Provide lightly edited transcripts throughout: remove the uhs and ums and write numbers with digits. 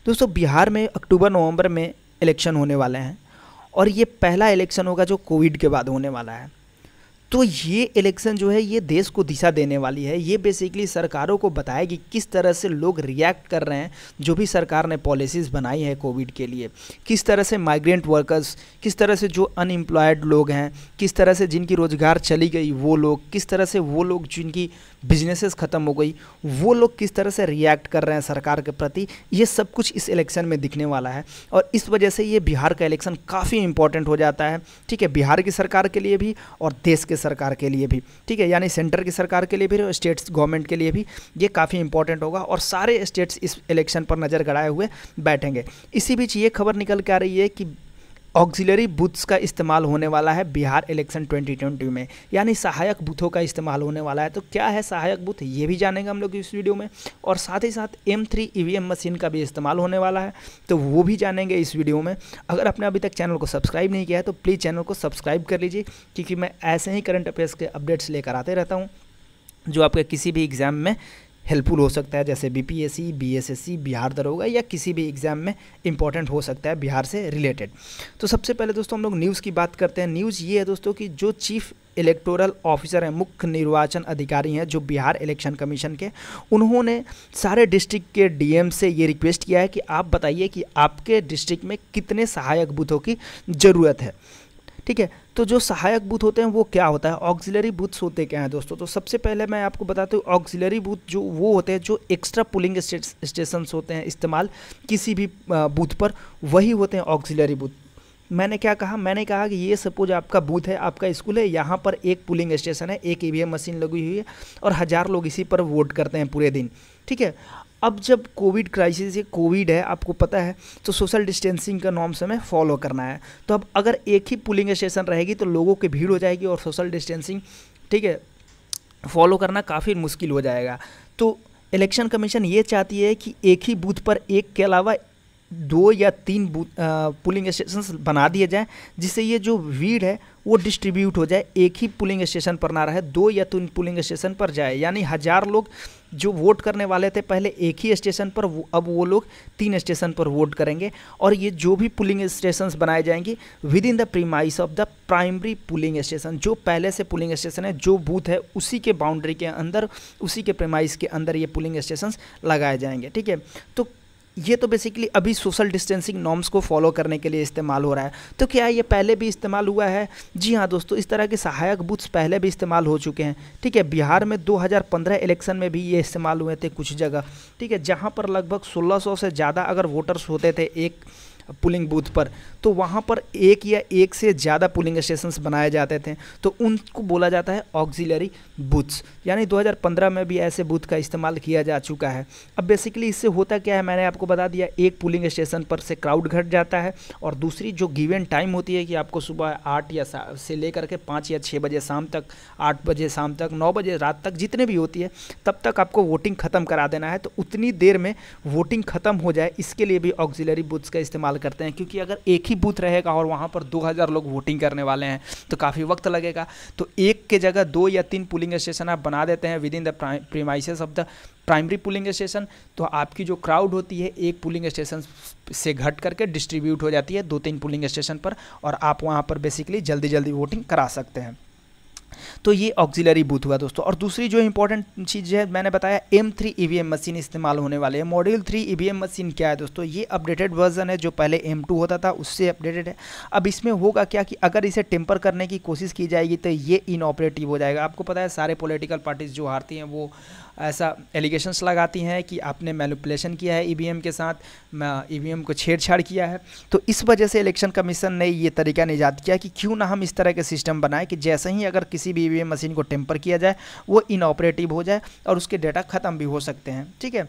दोस्तों बिहार में अक्टूबर नवंबर में इलेक्शन होने वाले हैं और ये पहला इलेक्शन होगा जो कोविड के बाद होने वाला है। तो ये इलेक्शन जो है ये देश को दिशा देने वाली है। ये बेसिकली सरकारों को बताएगी किस तरह से लोग रिएक्ट कर रहे हैं, जो भी सरकार ने पॉलिसीज़ बनाई है कोविड के लिए, किस तरह से माइग्रेंट वर्कर्स, किस तरह से जो अनएम्प्लॉयड लोग हैं, किस तरह से जिनकी रोज़गार चली गई वो लोग, किस तरह से वो लोग जिनकी बिजनेसेस ख़त्म हो गई वो लोग किस तरह से रिएक्ट कर रहे हैं सरकार के प्रति। ये सब कुछ इस इलेक्शन में दिखने वाला है और इस वजह से ये बिहार का इलेक्शन काफ़ी इंपॉर्टेंट हो जाता है। ठीक है, बिहार की सरकार के लिए भी और देश के सरकार के लिए भी। ठीक है, यानी सेंटर की सरकार के लिए भी और स्टेट्स गवर्नमेंट के लिए भी ये काफ़ी इंपॉर्टेंट होगा और सारे स्टेट्स इस इलेक्शन पर नज़र गड़ाए हुए बैठेंगे। इसी बीच ये खबर निकल के आ रही है कि ऑक्सिलरी बूथ्स का इस्तेमाल होने वाला है बिहार इलेक्शन 2020 में, यानी सहायक बूथों का इस्तेमाल होने वाला है। तो क्या है सहायक बूथ, ये भी जानेंगे हम लोग इस वीडियो में, और साथ ही साथ M3 EVM मशीन का भी इस्तेमाल होने वाला है, तो वो भी जानेंगे इस वीडियो में। अगर आपने अभी तक चैनल को सब्सक्राइब नहीं किया है तो प्लीज़ चैनल को सब्सक्राइब कर लीजिए, क्योंकि मैं ऐसे ही करंट अफेयर्स के अपडेट्स लेकर आते रहता हूँ जो आपके किसी भी एग्ज़ाम में हेल्पफुल हो सकता है, जैसे BPSC, BSSC, बिहार दरोगा या किसी भी एग्ज़ाम में इंपॉर्टेंट हो सकता है बिहार से रिलेटेड। तो सबसे पहले दोस्तों हम लोग न्यूज़ की बात करते हैं। न्यूज़ ये है दोस्तों कि जो चीफ इलेक्टोरल ऑफिसर हैं, मुख्य निर्वाचन अधिकारी हैं जो बिहार इलेक्शन कमीशन के, उन्होंने सारे डिस्ट्रिक्ट के DM से ये रिक्वेस्ट किया है कि आप बताइए कि आपके डिस्ट्रिक्ट में कितने सहायक बूथों की ज़रूरत है। ठीक है, तो जो सहायक बूथ होते हैं वो क्या होता है, ऑक्सिलरी बूथ्स होते क्या हैं दोस्तों। तो सबसे पहले मैं आपको बताता हूँ ऑक्सिलरी बूथ जो वो होते हैं जो एक्स्ट्रा पुलिंग स्टेशंस होते हैं इस्तेमाल किसी भी बूथ पर, वही होते हैं ऑक्सिलरी बूथ। मैंने क्या कहा, मैंने कहा कि ये सपोज आपका बूथ है, आपका स्कूल है, यहाँ पर एक पुलिंग स्टेशन है, एक EVM मशीन लगी हुई है और 1000 लोग इसी पर वोट करते हैं पूरे दिन। ठीक है, अब जब कोविड क्राइसिस है, कोविड है आपको पता है, तो सोशल डिस्टेंसिंग का नॉर्म्स हमें फॉलो करना है। तो अब अगर एक ही पुलिंग स्टेशन रहेगी तो लोगों की भीड़ हो जाएगी और सोशल डिस्टेंसिंग, ठीक है, फॉलो करना काफ़ी मुश्किल हो जाएगा। तो इलेक्शन कमीशन ये चाहती है कि एक ही बूथ पर एक के अलावा 2 या 3 पुलिंग स्टेशन बना दिए जाएँ, जिससे ये जो भीड़ है वो डिस्ट्रीब्यूट हो जाए, एक ही पुलिंग स्टेशन पर ना रहे, 2 या 3 पुलिंग स्टेशन पर जाए। यानी 1000 लोग जो वोट करने वाले थे पहले एक ही स्टेशन पर, अब वो लोग 3 स्टेशन पर वोट करेंगे। और ये जो भी पुलिंग स्टेशंस बनाए जाएंगे with in the premise of the primary pulling station, जो पहले से पुलिंग स्टेशन है, जो बूथ है उसी के बाउंड्री के अंदर, उसी के प्रीमाइस के अंदर ये पुलिंग स्टेशंस लगाए जाएंगे। ठीक है, तो ये तो बेसिकली अभी सोशल डिस्टेंसिंग नॉर्म्स को फॉलो करने के लिए इस्तेमाल हो रहा है। तो क्या ये पहले भी इस्तेमाल हुआ है? जी हाँ दोस्तों, इस तरह के सहायक बूथ्स पहले भी इस्तेमाल हो चुके हैं। ठीक है, बिहार में 2015 इलेक्शन में भी ये इस्तेमाल हुए थे कुछ जगह। ठीक है, जहाँ पर लगभग 1600 से ज़्यादा अगर वोटर्स होते थे एक पुलिंग बूथ पर, तो वहाँ पर एक या एक से ज़्यादा पुलिंग स्टेशंस बनाए जाते थे, तो उनको बोला जाता है ऑक्सिलरी बूथ्स। यानी 2015 में भी ऐसे बूथ का इस्तेमाल किया जा चुका है। अब बेसिकली इससे होता क्या है, मैंने आपको बता दिया, एक पुलिंग स्टेशन पर से क्राउड घट जाता है और दूसरी जो गिवन टाइम होती है कि आपको सुबह 8 या से लेकर के 5 या 6 बजे शाम तक, 8 बजे शाम तक, 9 बजे रात तक, जितने भी होती है तब तक आपको वोटिंग ख़त्म करा देना है। तो उतनी देर में वोटिंग ख़त्म हो जाए, इसके लिए भी ऑक्सिलरी बूथ्स का इस्तेमाल करते हैं, क्योंकि अगर एक ही बूथ रहेगा और वहाँ पर 2000 लोग वोटिंग करने वाले हैं तो काफ़ी वक्त लगेगा। तो एक के जगह 2 या 3 पुलिंग स्टेशन आप बना देते हैं with in the premises of the primary pulling station, तो आपकी जो क्राउड होती है एक पुलिंग स्टेशन से घट करके डिस्ट्रीब्यूट हो जाती है 2-3 पुलिंग स्टेशन पर, और आप वहाँ पर बेसिकली जल्दी जल्दी वोटिंग करा सकते हैं। तो ये ऑक्सिलरी बूथ हुआ दोस्तों। और दूसरी जो इंपॉर्टेंट चीज़ है, मैंने बताया M3 EVM मशीन इस्तेमाल होने वाले हैं। मॉड्यूल 3 EVM मशीन क्या है दोस्तों, ये अपडेटेड वर्जन है, जो पहले M2 होता था उससे अपडेटेड है। अब इसमें होगा क्या कि अगर इसे टेम्पर करने की कोशिश की जाएगी तो ये इनऑपरेटिव हो जाएगा। आपको पता है सारे पॉलिटिकल पार्टीज जो हारती हैं वो ऐसा एलिगेशंस लगाती हैं कि आपने मैनिपुलेशन किया है EVM के साथ, EVM को छेड़छाड़ किया है। तो इस वजह से इलेक्शन कमीशन ने ये तरीका निजात किया कि क्यों ना हम इस तरह के सिस्टम बनाएं कि जैसे ही अगर किसी भी EVM मशीन को टेम्पर किया जाए वो इनऑपरेटिव हो जाए और उसके डाटा ख़त्म भी हो सकते हैं। ठीक है,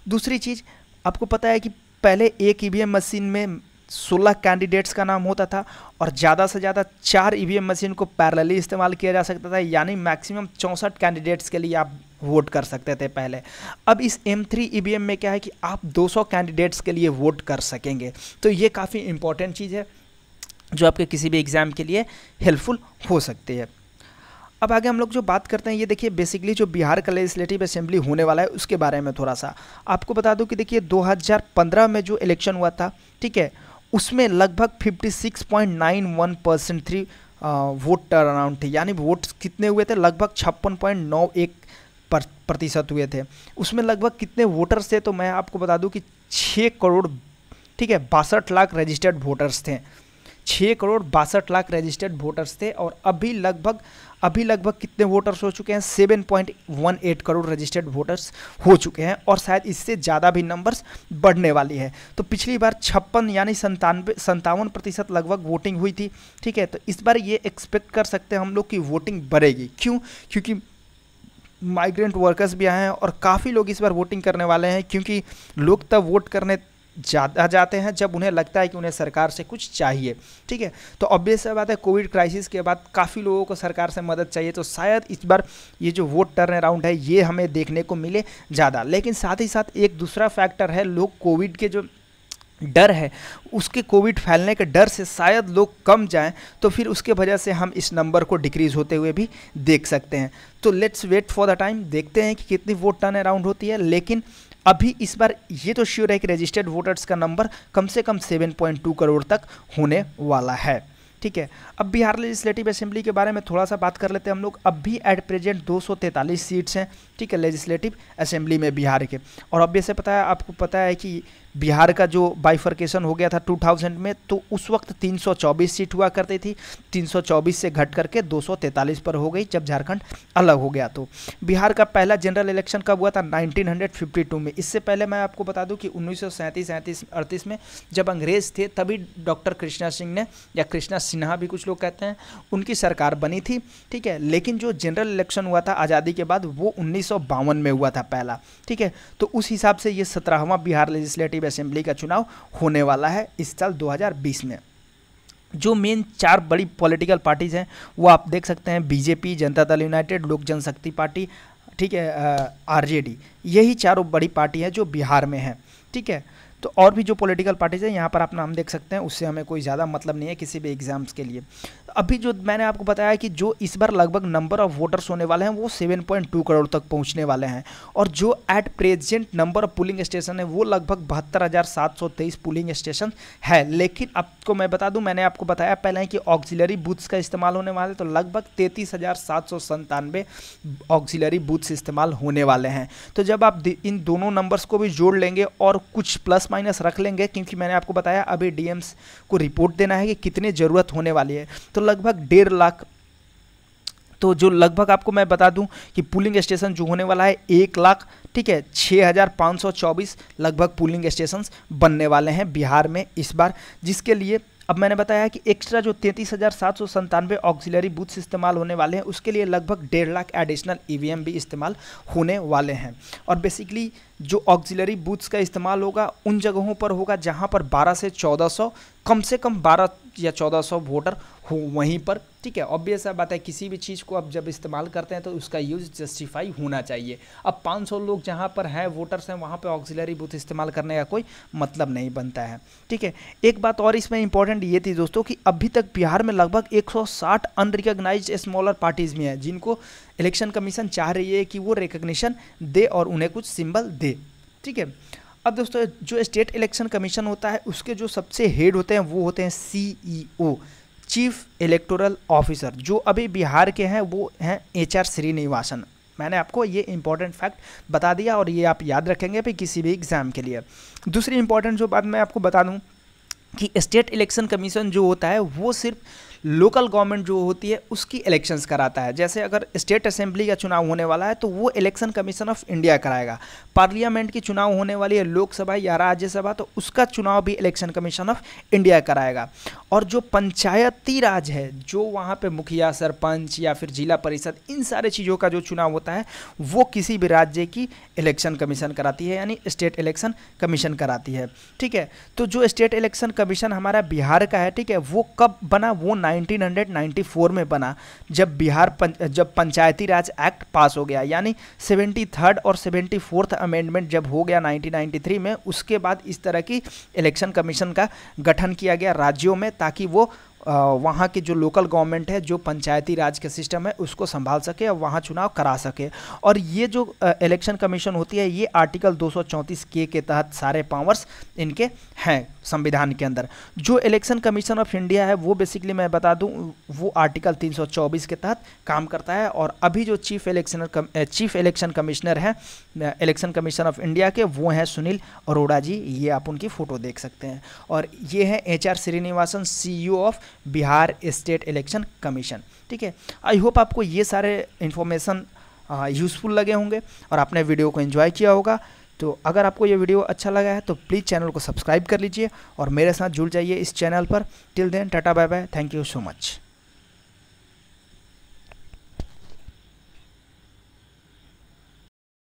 दूसरी चीज़ आपको पता है कि पहले एक EVM मशीन में 16 कैंडिडेट्स का नाम होता था और ज़्यादा से ज़्यादा 4 EVM मशीन को पैरेलली इस्तेमाल किया जा सकता था, यानी मैक्सिमम 64 कैंडिडेट्स के लिए आप वोट कर सकते थे पहले। अब इस M3 EVM में क्या है कि आप 200 कैंडिडेट्स के लिए वोट कर सकेंगे। तो ये काफ़ी इंपॉर्टेंट चीज़ है जो आपके किसी भी एग्ज़ाम के लिए हेल्पफुल हो सकती है। अब आगे हम लोग जो बात करते हैं, ये देखिए बेसिकली जो बिहार का लेजिस्लेटिव असेंबली होने वाला है उसके बारे में थोड़ा सा आपको बता दूं कि देखिए 2015 में जो इलेक्शन हुआ था, ठीक है, उसमें लगभग 56.91% थी वोट टर्न अराउंड थे, यानी वोट कितने हुए थे, लगभग 56.91% हुए थे। उसमें लगभग कितने वोटर्स थे, तो मैं आपको बता दूं कि 6 करोड़, ठीक है, 62 लाख रजिस्टर्ड वोटर्स थे। 6 करोड़ 62 लाख रजिस्टर्ड वोटर्स थे। और अभी लगभग कितने वोटर्स हो चुके हैं, 7.18 करोड़ रजिस्टर्ड वोटर्स हो चुके हैं, और शायद इससे ज़्यादा भी नंबर्स बढ़ने वाली है। तो पिछली बार 56 यानी 57% लगभग वोटिंग हुई थी, ठीक है। तो इस बार ये एक्सपेक्ट कर सकते हैं हम लोग कि वोटिंग बढ़ेगी। क्यों? क्योंकि माइग्रेंट वर्कर्स भी आए हैं और काफ़ी लोग इस बार वोटिंग करने वाले हैं, क्योंकि लोग तब वोट करने ज़्यादा जाते हैं जब उन्हें लगता है कि उन्हें सरकार से कुछ चाहिए, ठीक है। तो ऑब्वियस सी बात है, कोविड क्राइसिस के बाद काफ़ी लोगों को सरकार से मदद चाहिए, तो शायद इस बार ये जो वोट टर्न अराउंड है ये हमें देखने को मिले ज़्यादा। लेकिन साथ ही साथ एक दूसरा फैक्टर है, लोग कोविड के जो डर है, उसके कोविड फैलने के डर से शायद लोग कम जाएं, तो फिर उसके वजह से हम इस नंबर को डिक्रीज़ होते हुए भी देख सकते हैं। तो let's wait for the time, देखते हैं कि कितनी वोट टर्न अराउंड होती है। लेकिन अभी इस बार ये तो श्योर है कि रजिस्टर्ड वोटर्स का नंबर कम से कम 7.2 करोड़ तक होने वाला है, ठीक है। अब बिहार लेजिस्लेटिव असेंबली के बारे में थोड़ा सा बात कर लेते हैं हम लोग। अब भी एट प्रेजेंट 243 सीट्स हैं, ठीक है, लेजिस्लेटिव असेंबली में बिहार के। और अब से पता है, आपको पता है कि बिहार का जो बाइफर्केशन हो गया था 2000 में, तो उस वक्त 324 सीट हुआ करती थी, 324 से घट करके 243 पर हो गई जब झारखंड अलग हो गया। तो बिहार का पहला जनरल इलेक्शन कब हुआ था? 1952 में। इससे पहले मैं आपको बता दूं कि 1937-38 में जब अंग्रेज थे, तभी डॉक्टर कृष्णा सिंह ने, या कृष्णा सिन्हा भी कुछ लोग कहते हैं, उनकी सरकार बनी थी, ठीक है। लेकिन जो जनरल इलेक्शन हुआ था आज़ादी के बाद, वो 1952 में हुआ था पहला, ठीक है। तो उस हिसाब से ये 17वां बिहार लेजिस्लेटिव असेंबली का चुनाव होने वाला है इस साल 2020 में। जो मेन 4 बड़ी पॉलिटिकल पार्टीज हैं वो आप देख सकते हैं, बीजेपी, जनता दल यूनाइटेड, लोक जनशक्ति पार्टी, ठीक है, आरजेडी, यही चारों बड़ी पार्टी हैं जो बिहार में हैं, ठीक है। तो और भी जो पॉलिटिकल पार्टीज हैं यहाँ पर आप नाम देख सकते हैं, उससे हमें कोई ज़्यादा मतलब नहीं है किसी भी एग्जाम्स के लिए। अभी जो मैंने आपको बताया कि जो इस बार लगभग नंबर ऑफ वोटर्स होने वाले हैं वो 7.2 करोड़ तक पहुँचने वाले हैं, और जो at present number of pulling station है वो लगभग 72,723 पुलिंग स्टेशन है। लेकिन आपको मैं बता दूं, मैंने आपको बताया पहले कि ऑक्सिलरी बूथ्स का इस्तेमाल होने वाले, तो लगभग 33,797 ऑक्सिलरी बूथ्स इस्तेमाल होने वाले हैं। तो जब आप इन दोनों नंबर्स को भी जोड़ लेंगे और कुछ प्लस माइनस रख लेंगे, क्योंकि मैंने आपको बताया अभी डीएम्स को रिपोर्ट देना है कि कितनी ज़रूरत होने वाली है, तो लगभग 1.5 लाख। तो जो लगभग आपको मैं बता दूं कि पुलिंग स्टेशन जो होने वाला है 1 लाख, ठीक है, 6,524 लगभग पुलिंग स्टेशंस बनने वाले हैं बिहार में इस बार, जिसके लिए अब मैंने बताया कि एक्स्ट्रा जो 33,797 ऑक्सिलरी बूथ्स इस्तेमाल होने वाले हैं, उसके लिए लगभग 1.5 लाख एडिशनल ईवीएम भी इस्तेमाल होने वाले हैं। और बेसिकली जो ऑक्सिलरी बूथ्स का इस्तेमाल होगा उन जगहों पर होगा जहां पर 12 से 1400, कम से कम 12 या 1400 वोटर हो वहीं पर, ठीक है। ऑब्वियस सा बात है, किसी भी चीज़ को अब जब इस्तेमाल करते हैं तो उसका यूज़ जस्टिफाई होना चाहिए। अब 500 लोग जहां पर हैं, वोटर्स हैं, वहां पर ऑक्सिलरी बूथ इस्तेमाल करने का कोई मतलब नहीं बनता है, ठीक है। एक बात और इसमें इंपॉर्टेंट ये थी दोस्तों कि अभी तक बिहार में लगभग 160 अनरिकॉग्नाइज्ड स्मॉलर पार्टीज भी हैं, जिनको इलेक्शन कमीशन चाह रही है कि वो रिकग्निशन दे और उन्हें कुछ सिंबल दे, ठीक है। अब दोस्तों, जो स्टेट इलेक्शन कमीशन होता है उसके जो सबसे हेड होते हैं वो होते हैं CEO, चीफ इलेक्टोरल ऑफिसर। जो अभी बिहार के हैं वो हैं HR श्रीनिवासन। मैंने आपको ये इंपॉर्टेंट फैक्ट बता दिया और ये आप याद रखेंगे भी किसी भी एग्जाम के लिए। दूसरी इंपॉर्टेंट जो बात मैं आपको बता दूं कि स्टेट इलेक्शन कमीशन जो होता है वो सिर्फ लोकल गवर्नमेंट जो होती है उसकी इलेक्शंस कराता है। जैसे अगर स्टेट असेंबली का चुनाव होने वाला है तो वो इलेक्शन कमीशन ऑफ इंडिया कराएगा। पार्लियामेंट की चुनाव होने वाली है, लोकसभा या राज्यसभा, तो उसका चुनाव भी इलेक्शन कमीशन ऑफ इंडिया कराएगा। और जो पंचायती राज है, जो वहाँ पे मुखिया, सरपंच या फिर जिला परिषद, इन सारे चीज़ों का जो चुनाव होता है वो किसी भी राज्य की इलेक्शन कमीशन कराती है, यानी स्टेट इलेक्शन कमीशन कराती है, ठीक है। तो जो स्टेट इलेक्शन कमीशन हमारा बिहार का है, ठीक है, वो कब बना? वो 1994 में बना, जब पंचायती राज एक्ट पास हो गया, यानी 73rd और 74th अमेंडमेंट जब हो गया 1993 में, उसके बाद इस तरह की इलेक्शन कमीशन का गठन किया गया राज्यों में, ताकि वो वहाँ की जो लोकल गवर्नमेंट है, जो पंचायती राज का सिस्टम है, उसको संभाल सके और वहाँ चुनाव करा सके। और ये जो इलेक्शन कमीशन होती है, ये आर्टिकल 234 के तहत सारे पावर्स इनके हैं संविधान के अंदर। जो इलेक्शन कमीशन ऑफ इंडिया है वो बेसिकली मैं बता दूं वो आर्टिकल 324 के तहत काम करता है। और अभी जो चीफ इलेक्शन कमिश्नर हैं इलेक्शन कमीशन ऑफ इंडिया के, वो हैं सुनील अरोड़ा जी। ये आप उनकी फ़ोटो देख सकते हैं। और ये हैं HR Srinivasan, CEO of Bihar state election commission. ठीक है, आई होप आपको ये सारे इन्फॉर्मेशन यूज़फुल लगे होंगे और आपने वीडियो को एंजॉय किया होगा। तो अगर आपको ये वीडियो अच्छा लगा है तो प्लीज़ चैनल को सब्सक्राइब कर लीजिए और मेरे साथ जुड़ जाइए इस चैनल पर। Till then tata bye bye, thank you so much.